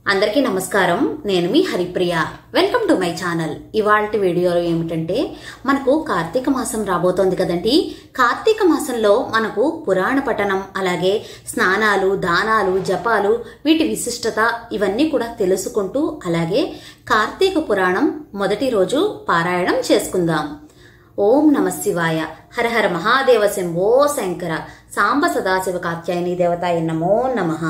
అందరికీ నమస్కారం. నేను మీ Haripriya. Welcome to my channel. ఇవాల్టి వీడియోలో ఏమిటంటే మనకు కార్తీక మాసం రాబోతోంది కదండి. కార్తీక మాసంలో మనకు పురాణ పఠనం, అలాగే స్నానాలు, దానాలు, జపాలు, వీటి విశిష్టత ఇవన్నీ కూడా తెలుసుకుంటూ అలాగే కార్తీక పురాణం మొదటి రోజు పారాయణం చేసుకుందాం. ఓం నమ శివాయ. హర హర మహాదేవ శంభో శంకర. సాంబ సదాశివ కాత్యాయని దేవతాయ నమో నమః.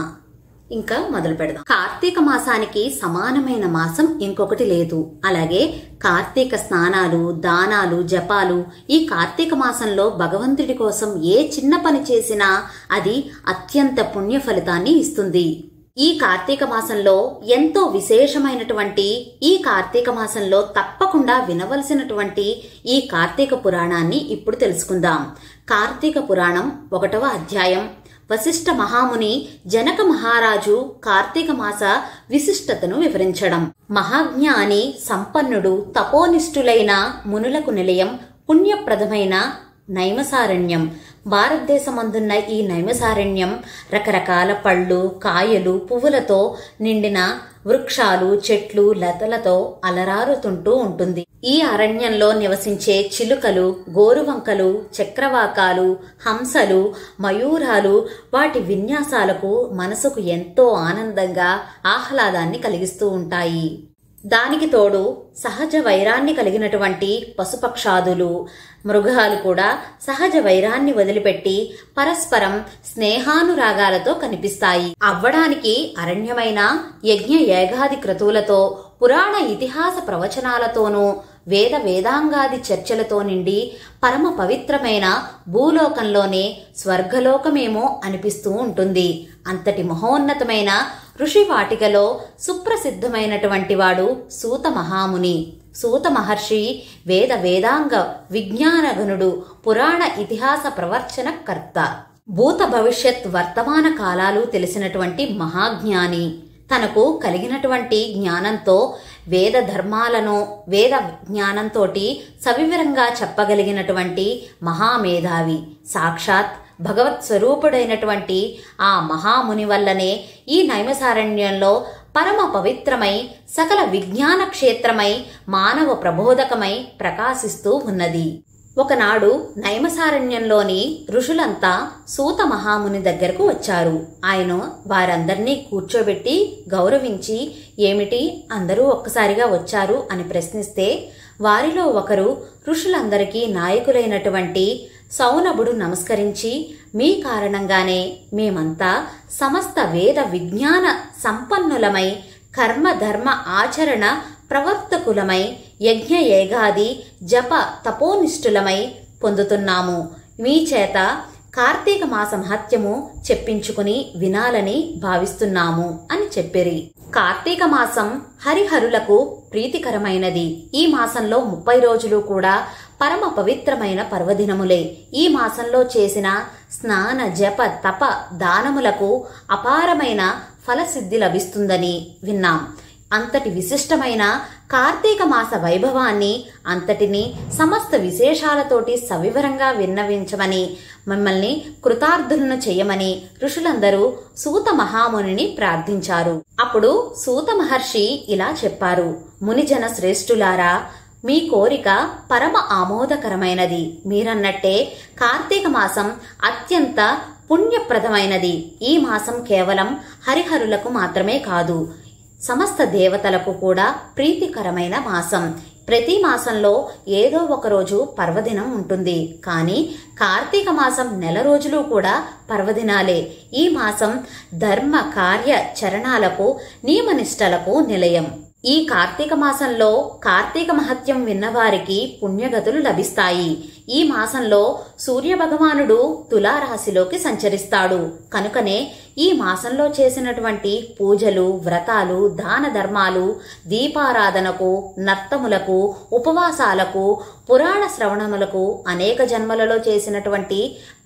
ఇంకా మొదలు పెడదాం. కార్తీక మాసానికి సమానమైన మాసం ఇంకొకటి లేదు. అలాగే కార్తీక స్నానాలు, దానాలు, జపాలు ఈ కార్తీక మాసంలో భగవంతుడి కోసం ఏ చిన్న పని చేసినా అది అత్యంత పుణ్య ఫలితాన్ని ఇస్తుంది. ఈ కార్తీక మాసంలో ఎంతో విశేషమైనటువంటి ఈ కార్తీక మాసంలో తప్పకుండా వినవలసినటువంటి ఈ కార్తీక పురాణాన్ని ఇప్పుడు తెలుసుకుందాం. కార్తీక పురాణం 1వ అధ్యాయం. వశిష్ఠ మహాముని జనక మహారాజు కార్తీక మాస విశిష్టతను వివరించడం. మహాజ్ఞాని సంపన్నుడు తపోనిష్ఠులైన మునులకు నిలయం పుణ్యప్రదమైన నైమసారణ్యం. భారతదేశమందున్న ఈ నైమసారణ్యం రకరకాల పళ్ళు, కాయలు, పువ్వులతో నిండిన వృక్షాలు, చెట్లు, లతలతో అలరారుతుంటూ ఉంటుంది. ఈ అరణ్యంలో నివసించే చిలుకలు, గోరువంకలు, చక్రవాకాలు, హంసలు, మయూరాలు వాటి విన్యాసాలకు మనసుకు ఎంతో ఆనందంగా ఆహ్లాదాన్ని కలిగిస్తూ ఉంటాయి. దానికి తోడు సహజ వైరాన్ని కలిగినటువంటి పశుపక్షాదులు, మృగాలు కూడా సహజ వైరాన్ని వదిలిపెట్టి పరస్పరం స్నేహానురాగాలతో కనిపిస్తాయి. అవ్వడానికి అరణ్యమైన యజ్ఞ యాగాది క్రతువులతో, పురాణ ఇతిహాస ప్రవచనాలతోనూ, వేదాంగాది చర్చలతో నిండి పరమ పవిత్రమైన భూలోకంలోనే స్వర్గలోకమేమో అనిపిస్తూ ఉంటుంది. అంతటి మహోన్నతమైన ఋషి వాటికలో సుప్రసిద్ధమైనటువంటి వాడు సూత మహాముని. సూత మహర్షి వేదాంగ విజ్ఞానగణుడు, పురాణ ఇతిహాస ప్రవర్చన కర్త, భూత భవిష్యత్ వర్తమాన కాలాలు తెలిసినటువంటి మహాజ్ఞాని. తనకు కలిగినటువంటి జ్ఞానంతో వేద ధర్మాలను వేద జ్ఞానంతోటి సవివరంగా చెప్పగలిగినటువంటి మహామేధావి. సాక్షాత్ భగవత్ స్వరూపుడైనటువంటి ఆ మహాముని వల్లనే ఈ నైమసారణ్యంలో పరమ పవిత్రమై సకల విజ్ఞాన క్షేత్రమై మానవ ప్రబోధకమై ప్రకాశిస్తూ ఉన్నది. ఒకనాడు నైమసారణ్యంలోని ఋషులంతా సూత మహాముని దగ్గరకు వచ్చారు. ఆయన వారందర్నీ కూర్చోబెట్టి గౌరవించి, ఏమిటి అందరూ ఒక్కసారిగా వచ్చారు అని ప్రశ్నిస్తే, వారిలో ఒకరు ఋషులందరికీ నాయకులైనటువంటి సౌనభుడు నమస్కరించి, మీ కారణంగానే మేమంతా సమస్త వేద విజ్ఞాన సంపన్నులమై, కర్మ ధర్మ ఆచరణ ప్రవర్తకులమై, యజ్ఞ ఏగాది జప తపోనిష్ఠులమై పొందుతున్నాము. మీ చేత కార్తీక మాస మహత్యము చెప్పించుకుని వినాలని భావిస్తున్నాము అని చెప్పిరి. కార్తీక మాసం హరిహరులకు ప్రీతికరమైనది. ఈ మాసంలో 30 రోజులు కూడా పరమ పవిత్రమైన పర్వదినములే. ఈ మాసంలో చేసిన స్నాన జప తప దానములకు అపారమైన ఫలసిద్ధి లభిస్తుందని విన్నాం. అంతటి విశిష్టమైన కార్తీక మాస వైభవాన్ని అంతటిని సమస్త విశేషాలతోటి సవివరంగా విన్నవించమని, మిమ్మల్ని కృతార్థులను చేయమని ఋషులందరూ సూత మహామునిని ప్రార్థించారు. అప్పుడు సూత మహర్షి ఇలా చెప్పారు: మునిజన శ్రేష్ఠులారా, మీ కోరిక పరమ ఆమోదకరమైనది. మీరన్నట్టే కార్తీక మాసం అత్యంత పుణ్యప్రదమైనది. ఈ మాసం కేవలం హరిహరులకు మాత్రమే కాదు, సమస్త దేవతలకు కూడా ప్రీతికరమైన మాసం. ప్రతి మాసంలో ఏదో ఒక రోజు పర్వదినం ఉంటుంది. కానీ కార్తీక మాసం నెల రోజులు కూడా పర్వదినాలే. ఈ మాసం ధర్మ కార్య చరణాలకు, నియమనిష్టలకు నిలయం. ఈ కార్తీక మాసంలో కార్తీక మహత్యం విన్నవారికి పుణ్యగతులు లభిస్తాయి. ఈ మాసంలో సూర్య భగవానుడు తులారాశిలోకి సంచరిస్తాడు. కనుకనే ఈ మాసంలో చేసినటువంటి పూజలు, వ్రతాలు, దాన ధర్మాలు, దీపారాధనకు, నర్తములకు, ఉపవాసాలకు, పురాణ శ్రవణములకు, అనేక జన్మలలో చేసినటువంటి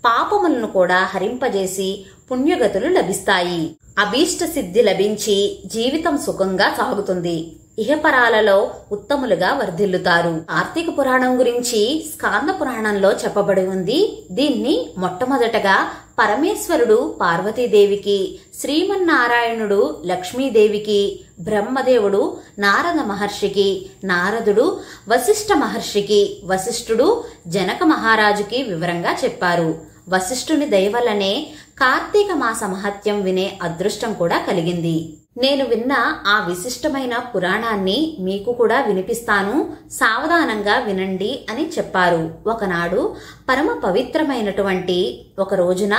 పాపములను కూడా హరింపజేసి పుణ్యగతులు లభిస్తాయి. అభీష్ట సిద్ధి లభించి జీవితం సుఖంగా సాగుతుంది. ఇహపరాలలో ఉత్తములుగా వర్ధిల్లుతారు. కార్తీక పురాణం గురించి స్కాంద పురాణంలో చెప్పబడి ఉంది. దీన్ని మొట్టమొదటగా పరమేశ్వరుడు పార్వతీదేవికి, శ్రీమన్నారాయణుడు లక్ష్మీదేవికి, బ్రహ్మదేవుడు నారద మహర్షికి, నారదుడు వశిష్ఠ మహర్షికి, వశిష్ఠుడు జనక మహారాజుకి వివరంగా చెప్పారు. వశిష్ఠుని దయ వల్లనే కార్తీక మాస మహత్యం వినే అదృష్టం కూడా కలిగింది. నేను విన్న ఆ విశిష్టమైన పురాణాన్ని మీకు కూడా వినిపిస్తాను, సావధానంగా వినండి అని చెప్పారు. ఒకనాడు పరమ పవిత్రమైనటువంటి ఒక రోజున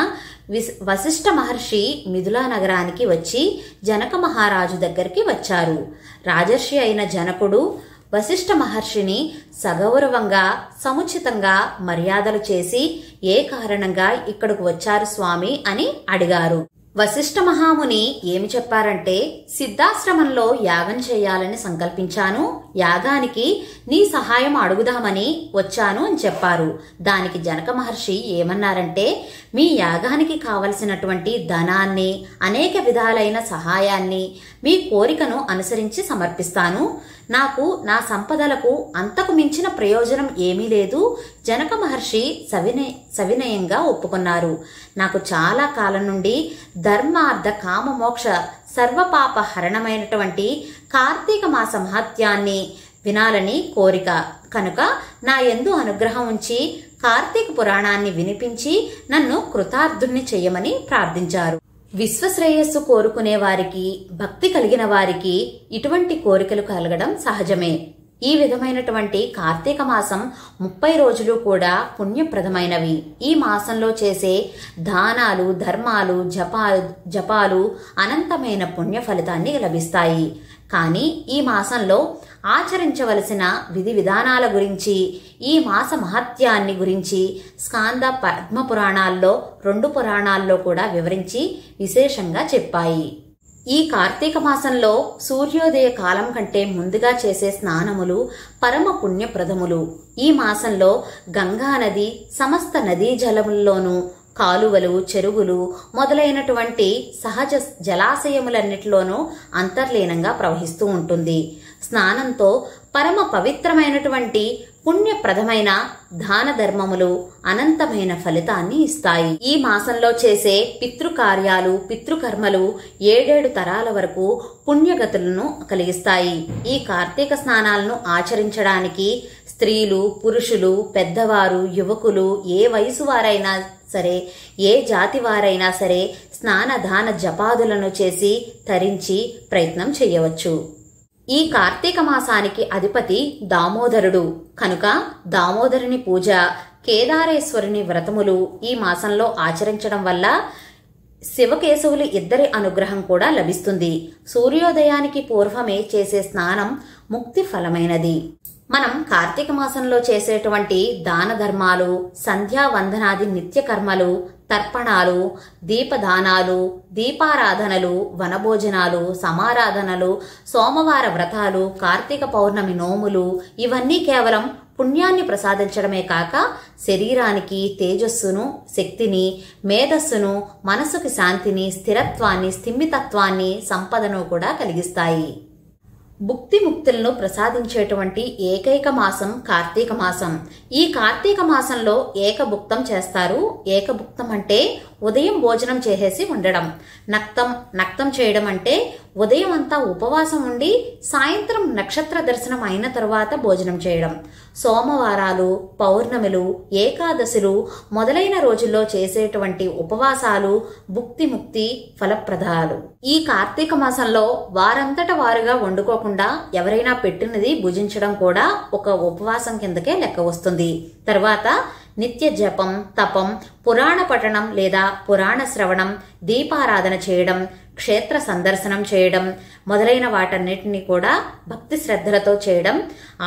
వశిష్ఠ మహర్షి మిథులా నగరానికి వచ్చి జనక మహారాజు దగ్గరికి వచ్చారు. రాజర్షి అయిన జనకుడు వశిష్ఠ మహర్షిని సగౌరవంగా సముచితంగా మర్యాదలు చేసి ఏ కారణంగా ఇక్కడకు వచ్చారు స్వామి అని అడిగారు. వశిష్ఠ మహాముని ఏమి చెప్పారంటే, సిద్ధాశ్రమంలో యాగం చేయాలని సంకల్పించాను, యాగానికి నీ సహాయం అడుగుదామని వచ్చాను అని చెప్పారు. దానికి జనక మహర్షి ఏమన్నారంటే, మీ యాగానికి కావలసినటువంటి ధనాన్ని, అనేక విధాలైన సహాయాన్ని మీ కోరికను అనుసరించి సమర్పిస్తాను. నాకు నా సంపదలకు అంతకు మించిన ప్రయోజనం ఏమీ లేదు. జనక మహర్షి సవినయంగా ఒప్పుకున్నారు. నాకు చాలా కాలం నుండి ధర్మార్థ కామ మోక్ష సర్వపాప హరణమైనటువంటి కార్తీక మాస మహత్యాన్ని వినాలని కోరిక కనుక నా యందు అనుగ్రహం ఉంచి కార్తీక పురాణాన్ని వినిపించి నన్ను కృతార్థుణ్ణి చెయ్యమని ప్రార్థించారు. విశ్వశ్రేయస్సు కోరుకునే వారికి, భక్తి కలిగిన వారికి ఇటువంటి కోరికలు కలగడం సహజమే. ఈ విధమైనటువంటి కార్తీక మాసం 30 రోజులు కూడా పుణ్యప్రదమైనవి. ఈ మాసంలో చేసే దానాలు, ధర్మాలు, జపాలు అనంతమైన పుణ్య ఫలితాన్ని లభిస్తాయి. కానీ ఈ మాసంలో ఆచరించవలసిన విధి విధానాల గురించి, ఈ మాస మహత్యాన్ని గురించి స్కాంద పద్మ పురాణాల్లో 2 పురాణాల్లో కూడా వివరించి విశేషంగా చెప్పాయి. ఈ కార్తీక మాసంలో సూర్యోదయ కాలం కంటే ముందుగా చేసే స్నానములు పరమ పుణ్యప్రదములు. ఈ మాసంలో గంగా నది సమస్త నదీ జలముల్లోనూ, కాలువలు, చెరువులు మొదలైనటువంటి సహజ జలాశయములన్నిటిలోనూ అంతర్లీనంగా ప్రవహిస్తూ ఉంటుంది. స్నానంతో పరమ పవిత్రమైనటువంటి పుణ్యప్రదమైన దాన ధర్మములు అనంతమైన ఫలితాన్ని ఇస్తాయి. ఈ మాసంలో చేసే పితృకార్యాలు, పితృకర్మలు 7 తరాల వరకు పుణ్యగతులను కలిగిస్తాయి. ఈ కార్తీక స్నానాలను ఆచరించడానికి స్త్రీలు, పురుషులు, పెద్దవారు, యువకులు, ఏ వయసు వారైనా సరే, ఏ జాతి వారైనా సరే స్నాన దాన జపాదులను చేసి తరించి ప్రయత్నం చేయవచ్చు. ఈ కార్తీక మాసానికి అధిపతి దామోదరుడు కనుక దామోదరుని పూజ, కేదారేశ్వరుని వ్రతములు ఈ మాసంలో ఆచరించడం వల్ల శివకేశవులు ఇద్దరి అనుగ్రహం కూడా లభిస్తుంది. సూర్యోదయానికి పూర్వమే చేసే స్నానం ముక్తి ఫలమైనది. మనం కార్తీక మాసంలో చేసేటువంటి దాన ధర్మాలు, సంధ్యావందనాది నిత్య కర్మలు, తర్పణాలు, దీపదానాలు, దీపారాధనలు, వనభోజనాలు, సమారాధనలు, సోమవార వ్రతాలు, కార్తీక పౌర్ణమి నోములు ఇవన్నీ కేవలం పుణ్యాన్ని ప్రసాదించడమే కాక శరీరానికి తేజస్సును, శక్తిని, మేధస్సును, మనసుకి శాంతిని, స్థిరత్వాన్ని, స్థిమితత్వాన్ని, సంపదను కూడా కలిగిస్తాయి. భుక్తి ముక్తులను ప్రసాదించేటువంటి ఏకైక మాసం కార్తీక మాసం. ఈ కార్తీక మాసంలో ఏకభుక్తం చేస్తారు. ఏకభుక్తం అంటే ఉదయం భోజనం చేసేసి ఉండడం. నక్తం చేయడం అంటే ఉదయం అంతా ఉపవాసం ఉండి సాయంత్రం నక్షత్ర దర్శనం అయిన తరువాత భోజనం చేయడం. సోమవారాలు, పౌర్ణమిలు, ఏకాదశులు మొదలైన రోజుల్లో చేసేటువంటి ఉపవాసాలు భుక్తి ముక్తి ఫలప్రదాలు. ఈ కార్తీక మాసంలో వారంతట వారుగా వండుకోకుండా ఎవరైనా పెట్టినది భుజించడం కూడా ఒక ఉపవాసం కిందకే లెక్క వస్తుంది. తర్వాత నిత్య జపం, తపం, పురాణ పఠనం లేదా పురాణ శ్రవణం, దీపారాధన చేయడం, క్షేత్ర సందర్శనం చేయడం మొదలైన వాటన్నిటిని కూడా భక్తి శ్రద్ధలతో చేయడం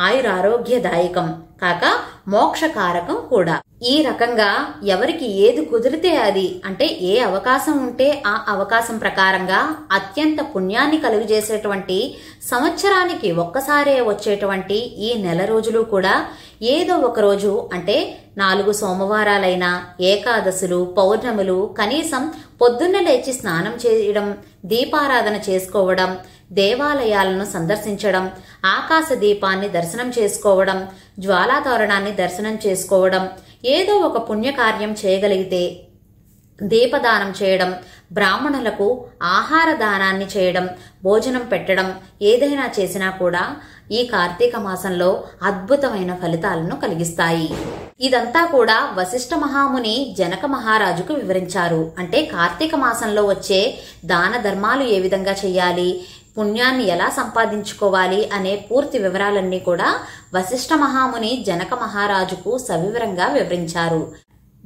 ఆయురారోగ్యదాయకం కాక మోక్షకారకం కూడా. ఈ రకంగా ఎవరికి ఏది కుదిరితే అది, అంటే ఏ అవకాశం ఉంటే ఆ అవకాశం ప్రకారంగా అత్యంత పుణ్యాన్ని కలుగజేసేటువంటి సంవత్సరానికి ఒక్కసారే వచ్చేటువంటి ఈ నెల రోజులు కూడా ఏదో ఒక రోజు, అంటే 4 సోమవారాలైనా, ఏకాదశులు, పౌర్ణములు కనీసం పొద్దున్న లేచి స్నానం చేయడం, దీపారాధన చేసుకోవడం, దేవాలయాలను సందర్శించడం, ఆకాశ దీపాన్ని దర్శనం చేసుకోవడం, జ్వాలాతోరణాన్ని దర్శనం చేసుకోవడం, ఏదో ఒక పుణ్యకార్యం చేయగలిగితే దీపదానం చేయడం, బ్రాహ్మణులకు ఆహార దానాన్ని చేయడం, భోజనం పెట్టడం ఏదైనా చేసినా కూడా ఈ కార్తీక మాసంలో అద్భుతమైన ఫలితాలను కలిగిస్తాయి. ఇదంతా కూడా వశిష్ఠ మహాముని జనక మహారాజుకు వివరించారు. అంటే కార్తీక మాసంలో వచ్చే దాన ధర్మాలు ఏ విధంగా చేయాలి, పుణ్యాన్ని ఎలా సంపాదించుకోవాలి అనే పూర్తి వివరాలన్నీ కూడా వశిష్ఠ మహాముని జనక మహారాజుకు సవివరంగా వివరించారు.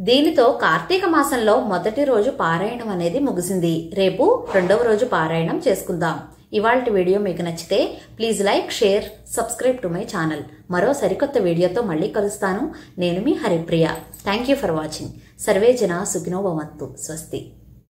దీనితో కార్తీక మాసంలో మొదటి రోజు పారాయణం అనేది ముగిసింది. రేపు రెండవ రోజు పారాయణం చేసుకుందాం. ఇవాల్టి వీడియో మీకు నచ్చితే please like, share, subscribe to my channel. మరో సరికొత్త వీడియోతో మళ్ళీ కలుస్తాను. నేను మీ Haripriya. Thank you for watching. సర్వే జనా సుఖినో భవంతు. స్వస్తి.